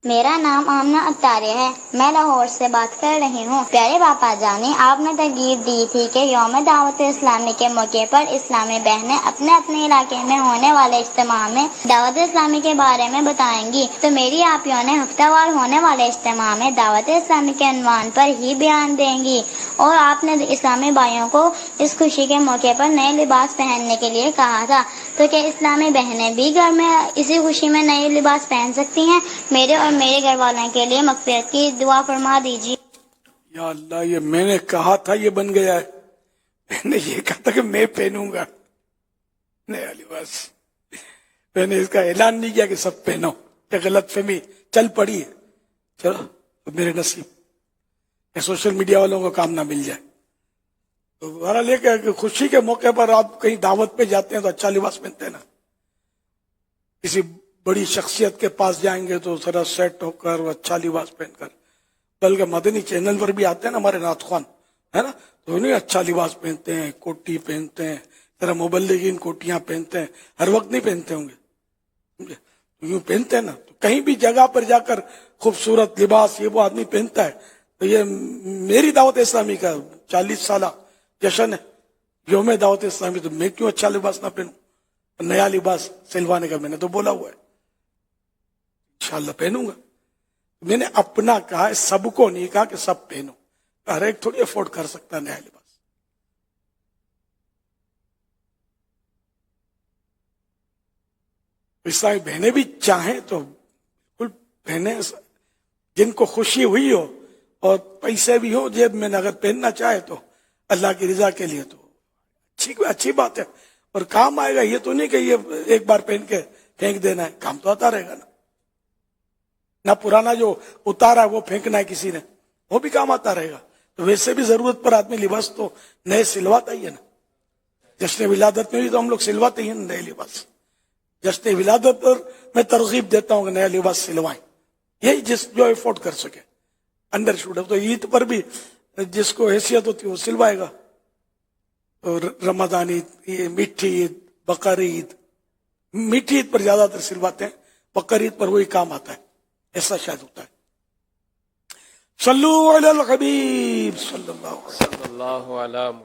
میرا نام آمنہ اتارے ہے، میں لاہور سے بات کر رہی ہوں۔ پیارے باپا جانی، آپ نے ترغیب دی تھی کہ یوم دعوت اسلامی کے موقع پر اسلامی بہنیں اپنے اپنے علاقے میں ہونے والے اجتماع میں دعوت اسلامی کے بارے میں بتائیں گی، تو میری آپیوں نے ہفتہ وار ہونے والے اجتماع میں دعوت اسلامی کے عنوان پر ہی بیان دیں گی، اور آپ نے اسلامی بھائیوں کو اس خوشی کے موقع پر نئے لباس پہننے کے لیے کہا تھا، تو کیا اسلامی بہنیں بھی گھر میں اسی خوشی میں نئے لباس پہن سکتی ہیں؟ میرے اور میرے گھر والوں کے لیے مغفرت کی دعا فرما دیجیے۔ یا اللہ، یہ میں نے کہا تھا یہ بن گیا ہے۔ میں نے یہ کہا تھا کہ میں پہنوں گا نیا لباس، میں نے اس کا اعلان نہیں کیا کہ سب پہنو، یہ غلط فہمی چل پڑی ہے۔ چلو میرے نصیب کہ سوشل میڈیا والوں کو کام نہ مل جائے۔ تو بہرحال یہ کہ خوشی کے موقع پر آپ کہیں دعوت پہ جاتے ہیں تو اچھا لباس پہنتے ہیں نا، کسی بڑی شخصیت کے پاس جائیں گے تو ذرا سیٹ ہو کر اچھا لباس پہن کر، بلکہ مدنی چینل پر بھی آتے ہیں نا ہمارے نعت خوان، ہے نا، تو انہیں اچھا لباس پہنتے ہیں، کوٹی پہنتے ہیں، ذرا مبلغین کوٹیاں پہنتے ہیں، ہر وقت نہیں پہنتے ہوں گے، یوں پہنتے ہیں نا۔ تو کہیں بھی جگہ پر جا کر خوبصورت لباس یہ وہ آدمی پہنتا ہے، تو یہ میری دعوت اسلامی کا 40 سالہ جشن ہے، یوم دعوت اسلامی، تو میں کیوں اچھا لباس نہ پہنوں؟ نیا لباس سلوانے کا میں نے تو بولا ہوا ہے، انشاءاللہ پہنوں گا۔ میں نے اپنا کہا ہے، سب کو نہیں کہا کہ سب پہنو، ہر ایک تھوڑی افورڈ کر سکتا ہے نیا لباس۔ اسلامی بہنیں بھی چاہیں تو بالکل پہنے، جن کو خوشی ہوئی ہو اور پیسے بھی ہو جیب میں، اگر پہننا چاہے تو اللہ کی رضا کے لیے تو اچھی بات ہے، اور کام آئے گا۔ یہ تو نہیں کہ یہ ایک بار پہن کے پھینک دینا ہے، کام تو آتا رہے گا نا۔ نہ پرانا جو اتارا وہ پھینکنا ہے کسی نے، وہ بھی کام آتا رہے گا۔ تو ویسے بھی ضرورت پر آدمی لباس تو نئے سلواتا ہی ہے نا۔ جشن ولادت میں بھی تو ہم لوگ سلواتے ہی نئے لباس۔ جشن ولادت پر میں ترغیب دیتا ہوں کہ نیا لباس سلوائیں، یہی جو افورڈ کر سکے۔ انڈر شوٹ تو عید پر بھی جس کو حیثیت ہوتی ہے وہ سلوائے گا، اور رمضان عید، میٹھی عید، بقر عید، میٹھی عید پر زیادہ تر سلواتے ہیں، بقر عید پر وہی کام آتا ہے، ایسا شاید ہوتا ہے۔ صلو علی الحبیب صلی اللہ علیہ وسلم۔